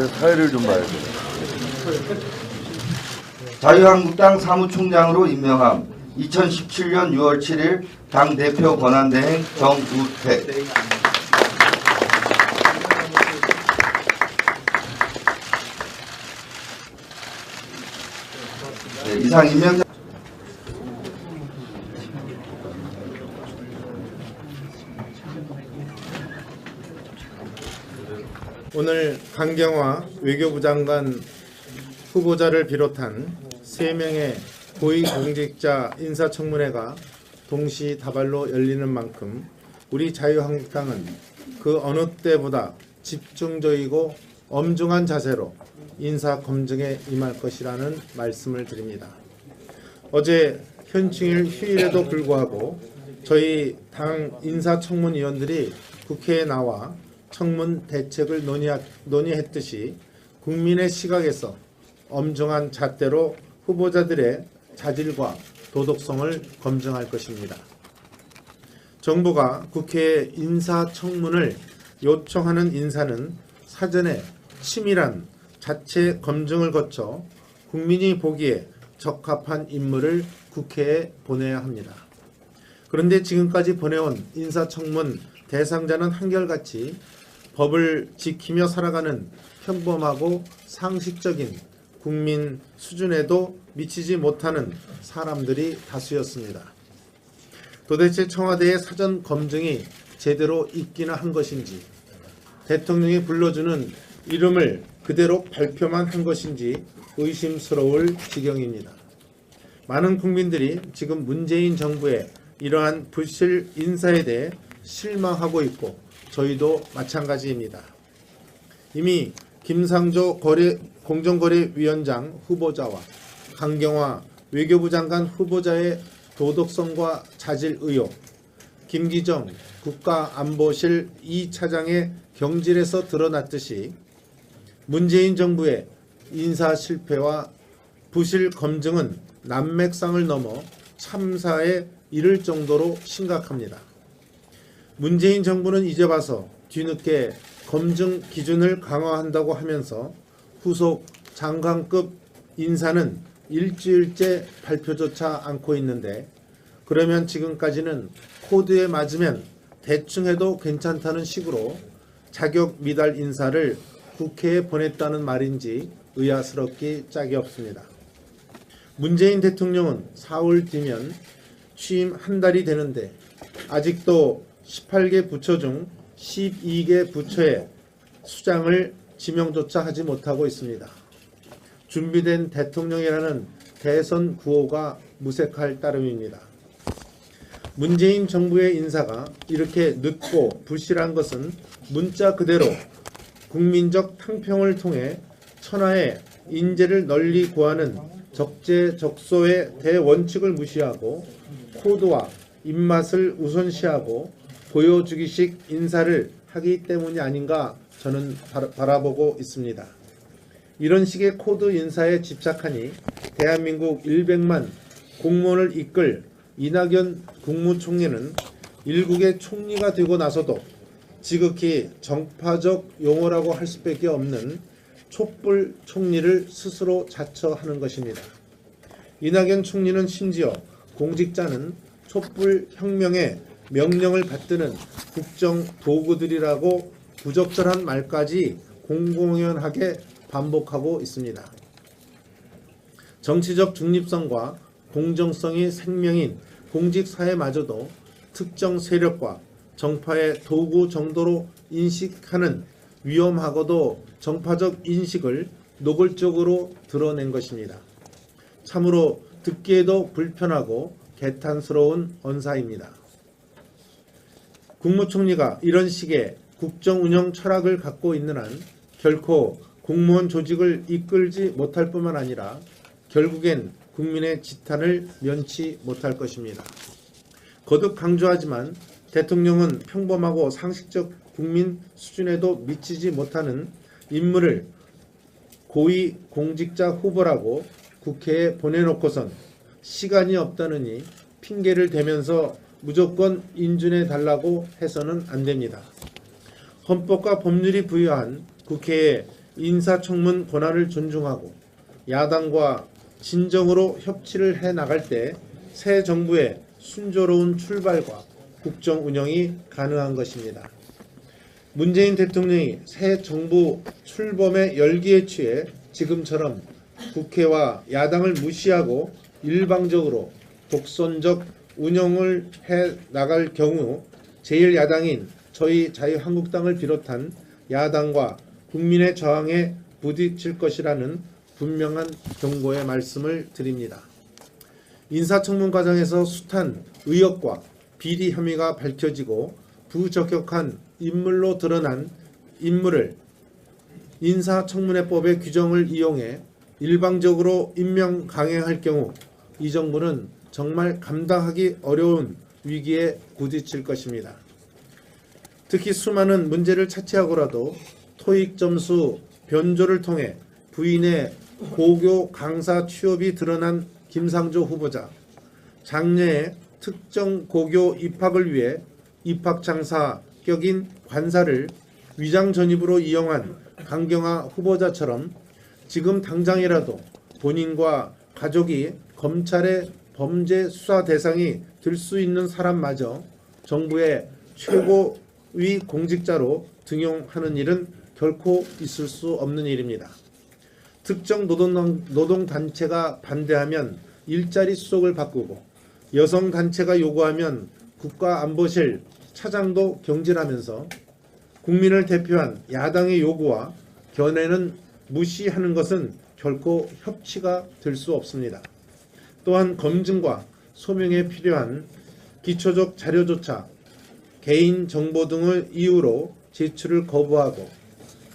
내 사회를 좀 봐야 돼. 자유한국당 사무총장으로 임명함. 2017년 6월 7일 당대표 권한대행 정우택. 네, 이상 임명자. 오늘 강경화 외교부 장관 후보자를 비롯한 3명의 고위공직자 인사청문회가 동시다발로 열리는 만큼 우리 자유한국당은 그 어느 때보다 집중적이고 엄중한 자세로 인사검증에 임할 것이라는 말씀을 드립니다. 어제 현충일 휴일에도 불구하고 저희 당 인사청문위원들이 국회에 나와 청문 대책을 논의했듯이 국민의 시각에서 엄중한 잣대로 후보자들의 자질과 도덕성을 검증할 것입니다. 정부가 국회에 인사청문을 요청하는 인사는 사전에 치밀한 자체 검증을 거쳐 국민이 보기에 적합한 인물을 국회에 보내야 합니다. 그런데 지금까지 보내온 인사청문 대상자는 한결같이 법을 지키며 살아가는 평범하고 상식적인 국민 수준에도 미치지 못하는 사람들이 다수였습니다. 도대체 청와대의 사전 검증이 제대로 있기나 한 것인지, 대통령이 불러주는 이름을 그대로 발표만 한 것인지 의심스러울 지경입니다. 많은 국민들이 지금 문재인 정부의 이러한 부실 인사에 대해 실망하고 있고 저희도 마찬가지입니다. 이미 김상조 공정거래위원장 후보자와 강경화 외교부 장관 후보자의 도덕성과 자질 의혹, 김기정 국가안보실 2차장의 경질에서 드러났듯이 문재인 정부의 인사 실패와 부실 검증은 난맥상을 넘어 참사에 이를 정도로 심각합니다. 문재인 정부는 이제 와서 뒤늦게 검증 기준을 강화한다고 하면서 후속 장관급 인사는 일주일째 발표조차 않고 있는데, 그러면 지금까지는 코드에 맞으면 대충 해도 괜찮다는 식으로 자격 미달 인사를 국회에 보냈다는 말인지 의아스럽기 짝이 없습니다. 문재인 대통령은 4월 뒤면 취임 한 달이 되는데 아직도 18개 부처 중 12개 부처의 수장을 지명조차 하지 못하고 있습니다. 준비된 대통령이라는 대선 구호가 무색할 따름입니다. 문재인 정부의 인사가 이렇게 늦고 부실한 것은 문자 그대로 국민적 탕평을 통해 천하의 인재를 널리 구하는 적재적소의 대원칙을 무시하고 코드와 입맛을 우선시하고 보여주기식 인사를 하기 때문이 아닌가 저는 바라보고 있습니다. 이런 식의 코드 인사에 집착하니 대한민국 100만 공무원을 이끌 이낙연 국무총리는 일국의 총리가 되고 나서도 지극히 정파적 용어라고 할 수밖에 없는 촛불 총리를 스스로 자처하는 것입니다. 이낙연 총리는 심지어 공직자는 촛불 혁명의 명령을 받드는 국정 도구들이라고 부적절한 말까지 공공연하게 반복하고 있습니다. 정치적 중립성과 공정성이 생명인 공직사회마저도 특정 세력과 정파의 도구 정도로 인식하는 위험하고도 정파적 인식을 노골적으로 드러낸 것입니다. 참으로 듣기에도 불편하고 개탄스러운 언사입니다. 국무총리가 이런 식의 국정운영 철학을 갖고 있는 한 결코 공무원 조직을 이끌지 못할 뿐만 아니라 결국엔 국민의 지탄을 면치 못할 것입니다. 거듭 강조하지만 대통령은 평범하고 상식적 국민 수준에도 미치지 못하는 인물을 고위 공직자 후보라고 국회에 보내놓고선 시간이 없다느니 핑계를 대면서 무조건 인준해달라고 해서는 안 됩니다. 헌법과 법률이 부여한 국회의 인사청문 권한을 존중하고 야당과 진정으로 협치를 해 나갈 때 새 정부의 순조로운 출발과 국정 운영이 가능한 것입니다. 문재인 대통령이 새 정부 출범의 열기에 취해 지금처럼 국회와 야당을 무시하고 일방적으로 독선적 운영을 해 나갈 경우 제1야당인 저희 자유한국당을 비롯한 야당과 국민의 저항에 부딪힐 것이라는 분명한 경고의 말씀을 드립니다. 인사청문 과정에서 숱한 의혹과 비리 혐의가 밝혀지고 부적격한 인물로 드러난 인물을 인사청문회법의 규정을 이용해 일방적으로 임명 강행할 경우 이 정부는 정말 감당하기 어려운 위기에 부딪힐 것입니다. 특히 수많은 문제를 차치하고라도 토익 점수 변조를 통해 부인의 고교 강사 취업이 드러난 김상조 후보자, 장래의 특정 고교 입학을 위해 입학장사격인 관사를 위장 전입으로 이용한 강경화 후보자처럼 지금 당장이라도 본인과 가족이 검찰의 범죄 수사 대상이 될 수 있는 사람마저 정부의 최고위 공직자로 등용하는 일은 결코 있을 수 없는 일입니다. 특정 노동단체가 반대하면 일자리 수속을 바꾸고 여성단체가 요구하면 국가안보실 차장도 경질하면서 국민을 대표한 야당의 요구와 견해는 무시하는 것은 결코 협치가 될 수 없습니다. 또한 검증과 소명에 필요한 기초적 자료조차 개인 정보 등을 이유로 제출을 거부하고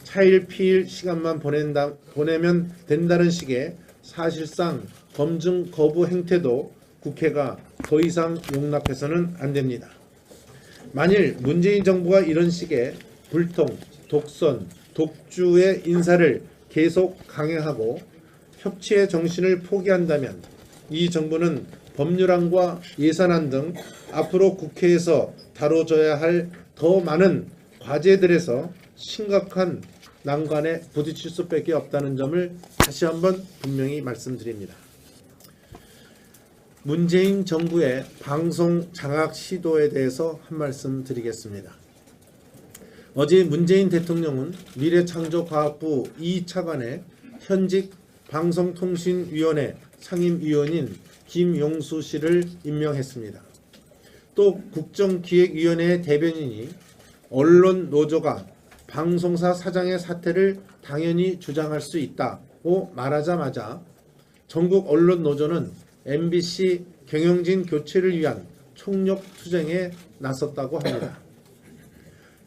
차일피일 시간만 보내면 된다는 식의 사실상 검증 거부 행태도 국회가 더 이상 용납해서는 안 됩니다. 만일 문재인 정부가 이런 식의 불통, 독선, 독주의 인사를 계속 강행하고 협치의 정신을 포기한다면 이 정부는 법률안과 예산안 등 앞으로 국회에서 다뤄져야 할 더 많은 과제들에서 심각한 난관에 부딪힐 수밖에 없다는 점을 다시 한번 분명히 말씀드립니다. 문재인 정부의 방송 장악 시도에 대해서 한 말씀 드리겠습니다. 어제 문재인 대통령은 미래창조과학부 2차관에 현직 방송통신위원회 상임위원인 김용수 씨를 임명했습니다. 또 국정기획위원회의 대변인이 언론노조가 방송사 사장의 사퇴를 당연히 주장할 수 있다고 말하자마자 전국 언론노조는 MBC 경영진 교체를 위한 총력 투쟁에 나섰다고 합니다.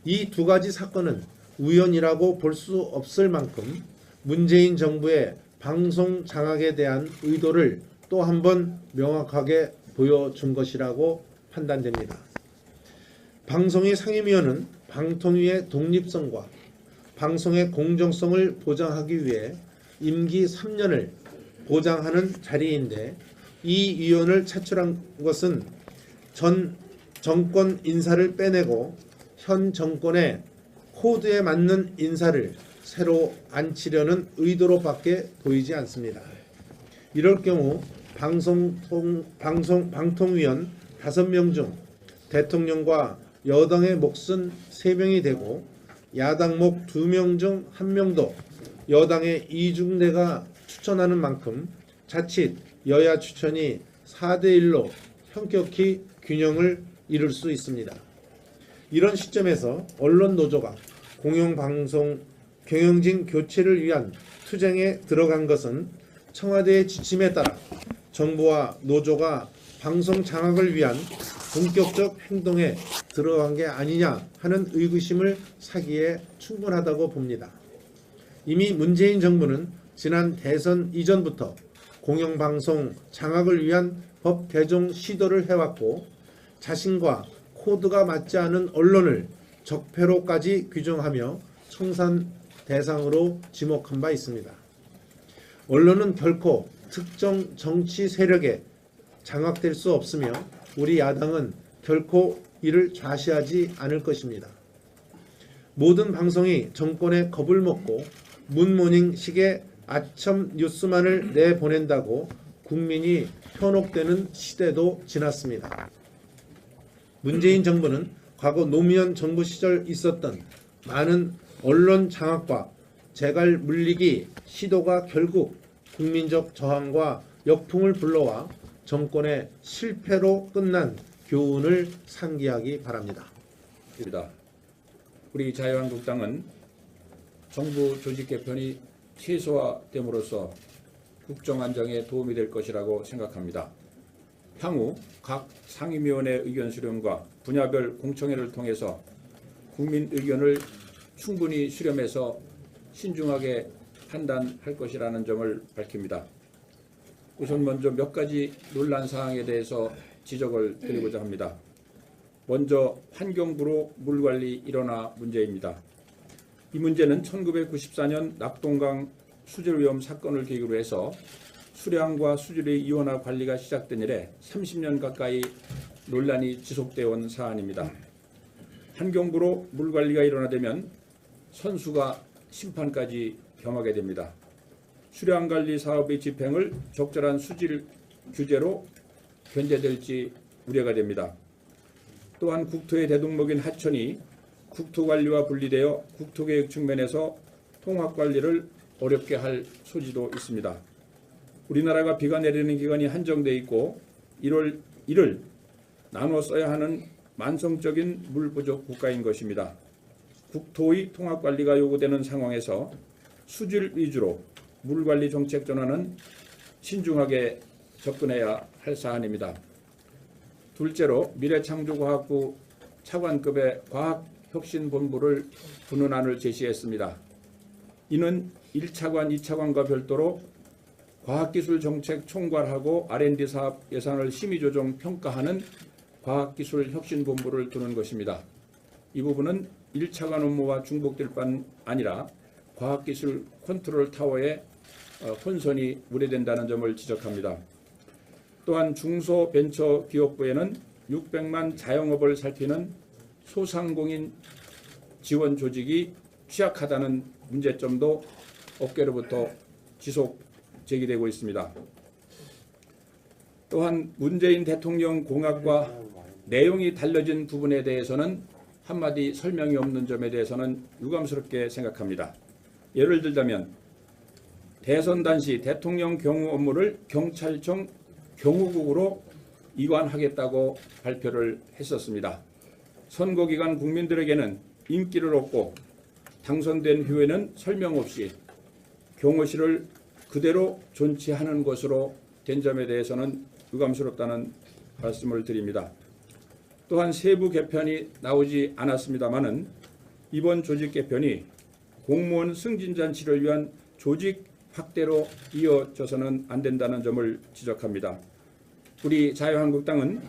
이 두 가지 사건은 우연이라고 볼 수 없을 만큼 문재인 정부의 방송 장악에 대한 의도를 또 한 번 명확하게 보여준 것이라고 판단됩니다. 방송의 상임위원은 방통위의 독립성과 방송의 공정성을 보장하기 위해 임기 3년을 보장하는 자리인데 이 위원을 차출한 것은 전 정권 인사를 빼내고 현 정권의 코드에 맞는 인사를 새로 앉히려는 의도로밖에 보이지 않습니다. 이럴 경우 방통위원 5명 중 대통령과 여당의 몫은 3명이 되고 야당 몫 2명 중 1명도 여당의 이중대가 추천하는 만큼 자칫 여야 추천이 4대1로 현격히 균형을 이룰 수 있습니다. 이런 시점에서 언론노조가 공영방송 경영진 교체를 위한 투쟁에 들어간 것은 청와대의 지침에 따라 정부와 노조가 방송 장악을 위한 본격적 행동에 들어간 게 아니냐 하는 의구심을 사기에 충분하다고 봅니다. 이미 문재인 정부는 지난 대선 이전부터 공영방송 장악을 위한 법 개정 시도를 해왔고 자신과 코드가 맞지 않은 언론을 적폐로까지 규정하며 청산 대상으로 지목한 바 있습니다. 언론은 결코 특정 정치 세력에 장악될 수 없으며 우리 야당은 결코 이를 좌시하지 않을 것입니다. 모든 방송이 정권의 겁을 먹고 문모닝식의 아첨 뉴스만을 내보낸다고 국민이 현혹되는 시대도 지났습니다. 문재인 정부는 과거 노무현 정부 시절 있었던 많은 언론 장악과 재갈 물리기 시도가 결국 국민적 저항과 역풍을 불러와 정권의 실패로 끝난 교훈을 상기하기 바랍니다. 우리 자유한국당은 정부 조직 개편이 최소화됨으로써 국정 안정에 도움이 될 것이라고 생각합니다. 향후 각 상임위원회 의견 수렴과 분야별 공청회를 통해서 국민 의견을 충분히 수렴해서 신중하게 판단할 것이라는 점을 밝힙니다. 우선 먼저 몇 가지 논란 사항에 대해서 지적을 드리고자 합니다. 먼저 환경부로 물관리 일원화 문제입니다. 이 문제는 1994년 낙동강 수질오염 사건을 계기로 해서 수량과 수질의 이원화 관리가 시작된 이래 30년 가까이 논란이 지속되어 온 사안입니다. 환경부로 물관리가 일원화되면 선수가 심판까지 겸하게 됩니다. 수량관리 사업의 집행을 적절한 수질 규제로 견제될지 우려가 됩니다. 또한 국토의 대동목인 하천이 국토관리와 분리되어 국토계획 측면에서 통합관리를 어렵게 할 소지도 있습니다. 우리나라가 비가 내리는 기간이 한정돼 있고 이를 나눠 써야 하는 만성적인 물 부족 국가인 것입니다. 국토의 통합관리가 요구되는 상황에서 수질 위주로 물관리 정책 전환은 신중하게 접근해야 할 사안입니다. 둘째로 미래창조과학부 차관급의 과학혁신본부를 두는 안을 제시했습니다. 이는 1차관, 2차관과 별도로 과학기술정책 총괄하고 R&D 사업 예산을 심의조정 평가하는 과학기술혁신본부를 두는 것입니다. 이 부분은 1차관 업무와 중복될 뿐 아니라 과학기술 컨트롤 타워의 혼선이 우려된다는 점을 지적합니다. 또한 중소벤처기업부에는 600만 자영업을 살피는 소상공인 지원 조직이 취약하다는 문제점도 업계로부터 지속 제기되고 있습니다. 또한 문재인 대통령 공약과 내용이 달라진 부분에 대해서는 한마디 설명이 없는 점에 대해서는 유감스럽게 생각합니다. 예를 들자면 대선 당시 대통령 경호 업무를 경찰청 경호국으로 이관하겠다고 발표를 했었습니다. 선거기간 국민들에게는 인기를 얻고 당선된 후에는 설명 없이 경호실을 그대로 존치하는 것으로 된 점에 대해서는 유감스럽다는 말씀을 드립니다. 또한 세부 개편이 나오지 않았습니다마는 이번 조직 개편이 공무원 승진잔치를 위한 조직 확대로 이어져서는 안 된다는 점을 지적합니다. 우리 자유한국당은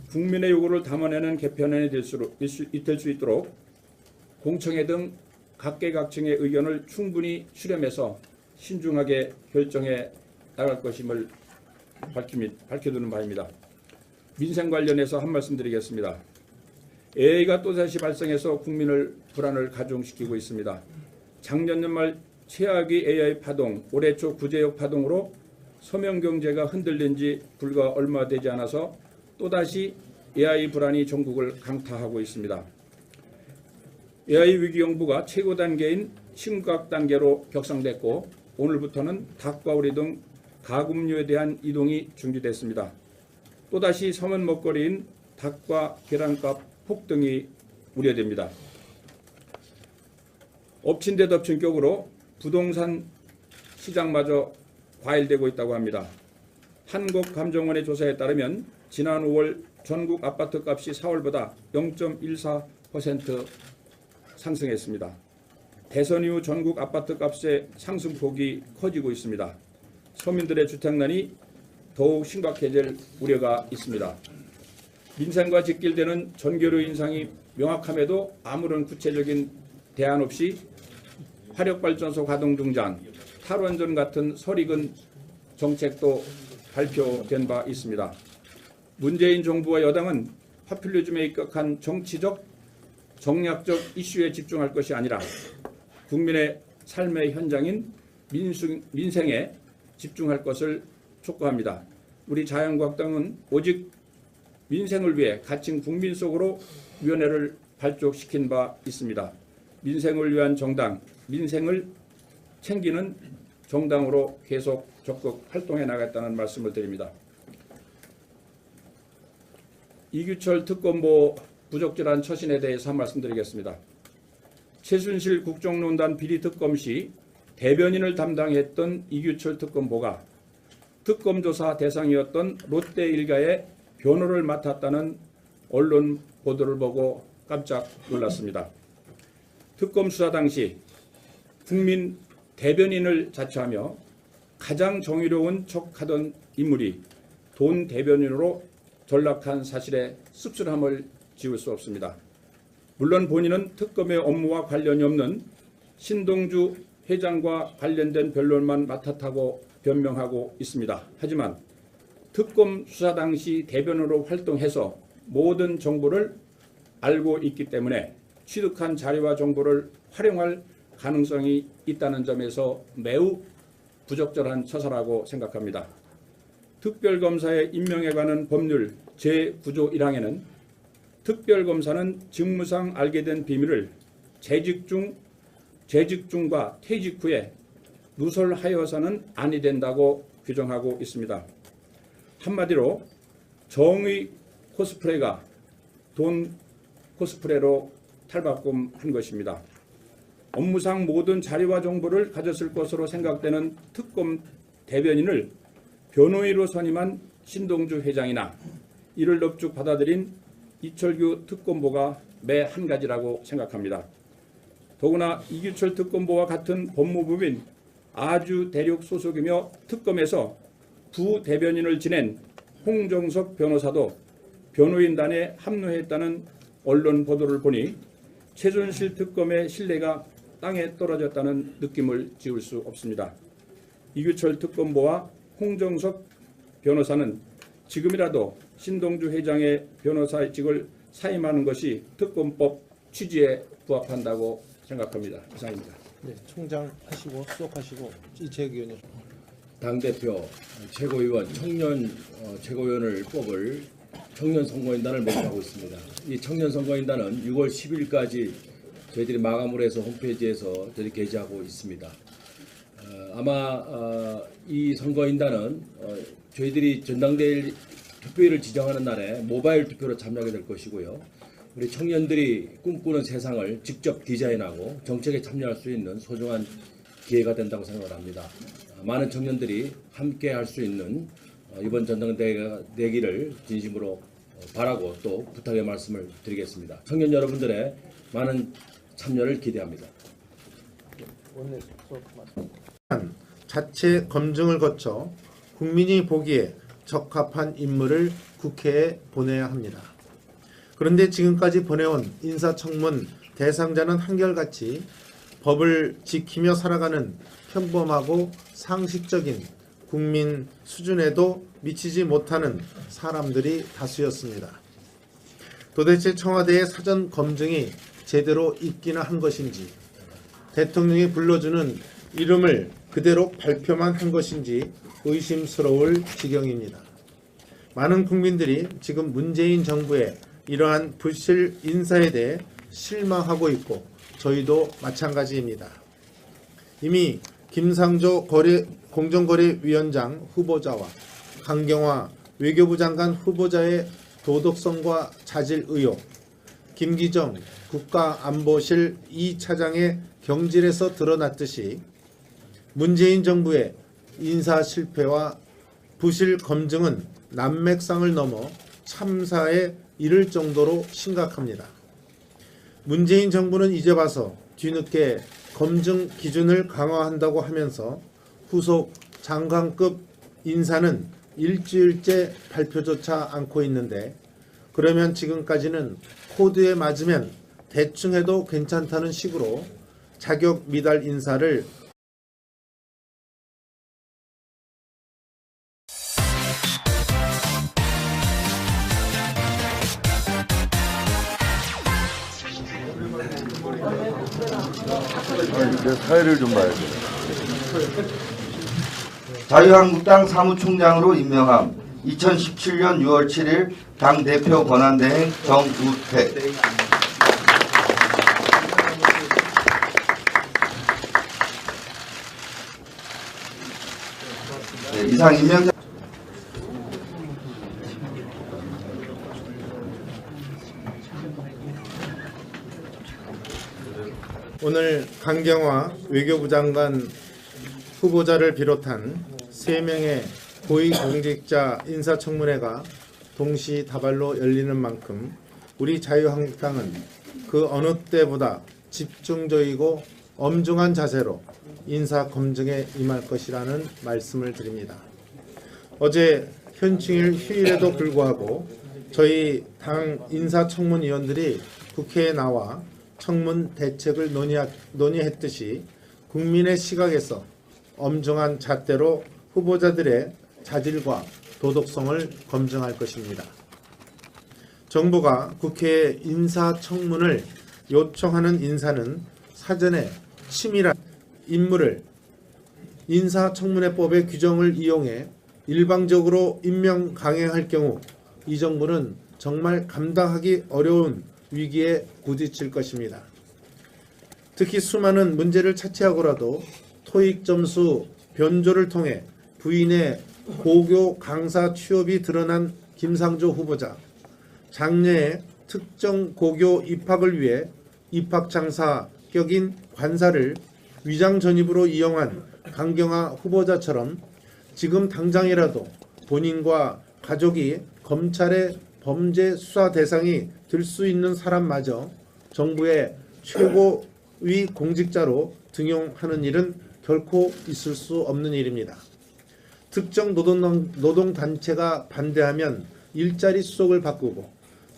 국민의 요구를 담아내는 개편안이 될 수 있도록 공청회 등 각계각층의 의견을 충분히 수렴해서 신중하게 결정해 나갈 것임을 밝혀두는 바입니다. 민생 관련해서 한 말씀 드리겠습니다. AI가 또다시 발생해서 국민을 불안을 가중시키고 있습니다. 작년 연말 최악의 AI 파동, 올해 초 구제역 파동으로 서명경제가 흔들린 지 불과 얼마 되지 않아서 또다시 AI 불안이 전국을 강타하고 있습니다. AI 위기경보가 최고 단계인 심각 단계로 격상됐고 오늘부터는 닭과 오리 등 가금류에 대한 이동이 중지됐습니다. 또다시 서문 먹거리인 닭과 계란값 폭등이 우려됩니다. 엎친 데 덮친 격으로 부동산 시장마저 과열되고 있다고 합니다. 한국감정원의 조사에 따르면 지난 5월 전국 아파트값이 4월보다 0.14% 상승했습니다. 대선 이후 전국 아파트값의 상승폭이 커지고 있습니다. 서민들의 주택난이 더욱 심각해질 우려가 있습니다. 민생과 직결되는 전기료 인상이 명확함에도 아무런 구체적인 대안 없이 화력발전소 가동 중단, 탈원전 같은 설익은 정책도 발표된 바 있습니다. 문재인 정부와 여당은 파퓰리즘에 입각한 정치적, 정략적 이슈에 집중할 것이 아니라 국민의 삶의 현장인 민생에 집중할 것을 촉구합니다. 우리 자유한국당은 오직 민생을 위해 갇힌 국민 속으로 위원회를 발족시킨 바 있습니다. 민생을 위한 정당, 민생을 챙기는 정당으로 계속 적극 활동해 나가겠다는 말씀을 드립니다. 이규철 특검보 부적절한 처신에 대해서 한 말씀 드리겠습니다. 최순실 국정농단 비리특검 시 대변인을 담당했던 이규철 특검보가 특검조사 대상이었던 롯데 일가의 변호를 맡았다는 언론 보도를 보고 깜짝 놀랐습니다. 특검 수사 당시 국민 대변인을 자처하며 가장 정의로운 척하던 인물이 돈 대변인으로 전락한 사실에 씁쓸함을 지울 수 없습니다. 물론 본인은 특검의 업무와 관련이 없는 신동주 회장과 관련된 변론만 맡았다고 변명하고 있습니다. 하지만 특검 수사 당시 대변으로 활동해서 모든 정보를 알고 있기 때문에 취득한 자료와 정보를 활용할 가능성이 있다는 점에서 매우 부적절한 처사라고 생각합니다. 특별검사의 임명에 관한 법률 제9조 1항에는 특별검사는 직무상 알게 된 비밀을 재직 중과 퇴직 후에 누설하여서는 아니 된다고 규정하고 있습니다. 한마디로 정의 코스프레가 돈 코스프레로 탈바꿈한 것입니다. 업무상 모든 자료와 정보를 가졌을 것으로 생각되는 특검 대변인을 변호인으로 선임한 신동주 회장이나 이를 넙죽 받아들인 이철규 특검보가 매 한 가지라고 생각합니다. 더구나 이규철 특검보와 같은 법무부인 아주 대륙 소속이며 특검에서 부대변인을 지낸 홍정석 변호사도 변호인단에 합류했다는 언론 보도를 보니 최순실 특검의 신뢰가 땅에 떨어졌다는 느낌을 지울 수 없습니다. 이규철 특검보와 홍정석 변호사는 지금이라도 신동주 회장의 변호사직을 사임하는 것이 특검법 취지에 부합한다고 생각합니다. 이상입니다. 네, 총장 하시고 수석하시고 이재혁 의원님. 당대표, 최고위원, 청년 최고위원을 뽑을 청년 선거인단을 모집하고 있습니다. 이 청년 선거인단은 6월 10일까지 저희들이 마감을 해서 홈페이지에서 저희 게시하고 있습니다. 아마 이 선거인단은 저희들이 전당대회 투표일을 지정하는 날에 모바일 투표로 참여하게 될 것이고요. 우리 청년들이 꿈꾸는 세상을 직접 디자인하고 정책에 참여할 수 있는 소중한 기회가 된다고 생각을 합니다. 많은 청년들이 함께 할 수 있는 이번 전당대회가 되기를 진심으로 바라고 또 부탁의 말씀을 드리겠습니다. 청년 여러분들의 많은 참여를 기대합니다. 자체 검증을 거쳐 국민이 보기에 적합한 인물을 국회에 보내야 합니다. 그런데 지금까지 보내온 인사청문 대상자는 한결같이 법을 지키며 살아가는 평범하고 상식적인 국민 수준에도 미치지 못하는 사람들이 다수였습니다. 도대체 청와대의 사전 검증이 제대로 있기나 한 것인지, 대통령이 불러주는 이름을 그대로 발표만 한 것인지 의심스러울 지경입니다. 많은 국민들이 지금 문재인 정부의 이러한 부실 인사에 대해 실망하고 있고 저희도 마찬가지입니다. 이미 김상조 공정거래위원장 후보자와 강경화 외교부 장관 후보자의 도덕성과 자질 의혹, 김기정 국가안보실 2차장의 경질에서 드러났듯이 문재인 정부의 인사 실패와 부실 검증은 난맥상을 넘어 참사에 이를 정도로 심각합니다. 문재인 정부는 이제 와서 뒤늦게 검증 기준을 강화한다고 하면서 후속 장관급 인사는 일주일째 발표조차 않고 있는데, 그러면 지금까지는 코드에 맞으면 대충 해도 괜찮다는 식으로 자격 미달 인사를 내 사회를 좀 봐야 돼. 자유한국당 사무총장으로 임명함. 2017년 6월 7일 당대표 권한대행 정우택. 네, 이상 임명자. 오늘 강경화 외교부 장관 후보자를 비롯한 3명의 고위공직자 인사청문회가 동시다발로 열리는 만큼 우리 자유한국당은 그 어느 때보다 집중적이고 엄중한 자세로 인사검증에 임할 것이라는 말씀을 드립니다. 어제 현충일 휴일에도 불구하고 저희 당 인사청문위원들이 국회에 나와 청문 대책을 논의했듯이 국민의 시각에서 엄중한 잣대로 후보자들의 자질과 도덕성을 검증할 것입니다. 정부가 국회에 인사청문을 요청하는 인사는 사전에 치밀한 인물을 인사청문회법의 규정을 이용해 일방적으로 임명 강행할 경우 이 정부는 정말 감당하기 어려운 위기에 부딪힐 것입니다. 특히 수많은 문제를 차치하고라도 토익 점수 변조를 통해 부인의 고교 강사 취업이 드러난 김상조 후보자, 장래의 특정 고교 입학을 위해 입학장사격인 관사를 위장 전입으로 이용한 강경화 후보자처럼 지금 당장이라도 본인과 가족이 검찰의 범죄 수사 대상이 될 수 있는 사람마저 정부의 최고위 공직자로 등용하는 일은 결코 있을 수 없는 일입니다. 특정 노동단체가 반대하면 일자리 수속을 바꾸고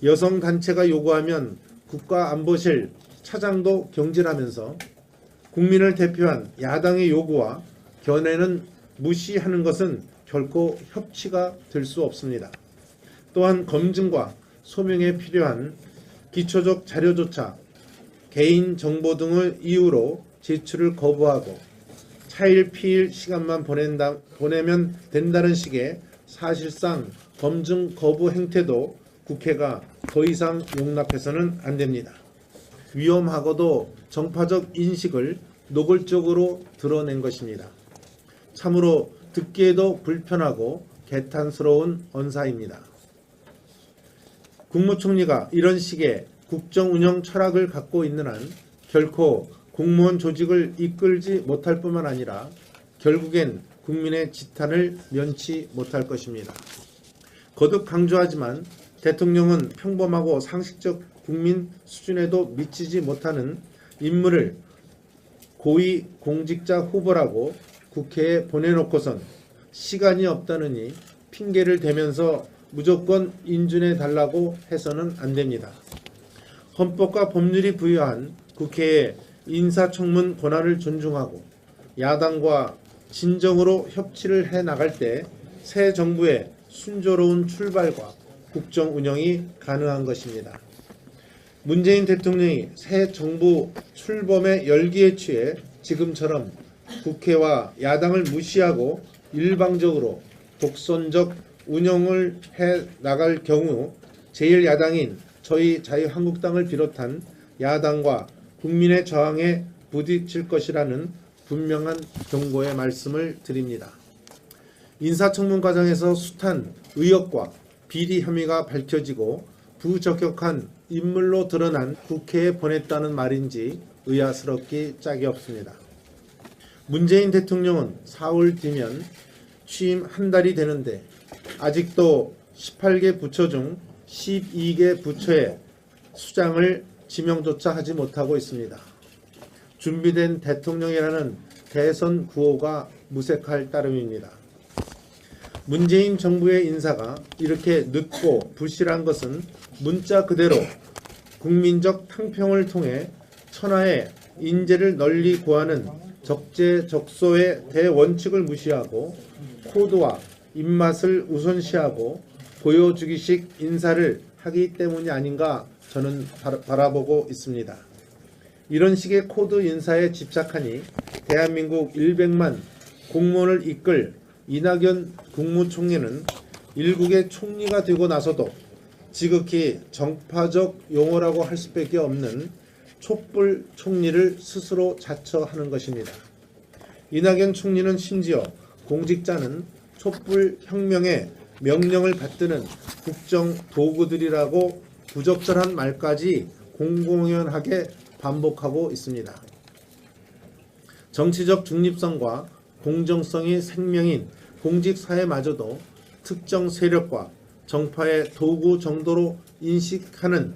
여성단체가 요구하면 국가안보실 차장도 경질하면서 국민을 대표한 야당의 요구와 견해는 무시하는 것은 결코 협치가 될 수 없습니다. 또한 검증과 소명에 필요한 기초적 자료조차 개인 정보 등을 이유로 제출을 거부하고 차일 피일 시간만 보내면 된다는 식의 사실상 검증 거부 행태도 국회가 더 이상 용납해서는 안 됩니다. 위험하고도 정파적 인식을 노골적으로 드러낸 것입니다. 참으로 듣기에도 불편하고 개탄스러운 언사입니다. 국무총리가 이런 식의 국정운영 철학을 갖고 있는 한 결코 공무원 조직을 이끌지 못할 뿐만 아니라 결국엔 국민의 지탄을 면치 못할 것입니다. 거듭 강조하지만 대통령은 평범하고 상식적 국민 수준에도 미치지 못하는 인물을 고위 공직자 후보라고 국회에 보내놓고선 시간이 없다느니 핑계를 대면서 무조건 인준해달라고 해서는 안 됩니다. 헌법과 법률이 부여한 국회의 인사청문 권한을 존중하고 야당과 진정으로 협치를 해나갈 때 새 정부의 순조로운 출발과 국정 운영이 가능한 것입니다. 문재인 대통령이 새 정부 출범의 열기에 취해 지금처럼 국회와 야당을 무시하고 일방적으로 독선적 운영을 해 나갈 경우 제1야당인 저희 자유한국당을 비롯한 야당과 국민의 저항에 부딪힐 것이라는 분명한 경고의 말씀을 드립니다. 인사청문 과정에서 숱한 의혹과 비리 혐의가 밝혀지고 부적격한 인물로 드러난 국회에 보냈다는 말인지 의아스럽기 짝이 없습니다. 문재인 대통령은 4월 뒤면 취임 한 달이 되는데 아직도 18개 부처 중 12개 부처의 수장을 지명조차 하지 못하고 있습니다. 준비된 대통령이라는 대선 구호가 무색할 따름입니다. 문재인 정부의 인사가 이렇게 늦고 부실한 것은 문자 그대로 국민적 탕평을 통해 천하의 인재를 널리 구하는 적재적소의 대원칙을 무시하고 코드와 입맛을 우선시하고 보여주기식 인사를 하기 때문이 아닌가 저는 바라보고 있습니다. 이런 식의 코드 인사에 집착하니 대한민국 100만 공무원을 이끌 이낙연 국무총리는 일국의 총리가 되고 나서도 지극히 정파적 용어라고 할 수밖에 없는 촛불 총리를 스스로 자처하는 것입니다. 이낙연 총리는 심지어 공직자는 촛불 혁명의 명령을 받드는 국정 도구들이라고 부적절한 말까지 공공연하게 반복하고 있습니다. 정치적 중립성과 공정성이 생명인 공직사회마저도 특정 세력과 정파의 도구 정도로 인식하는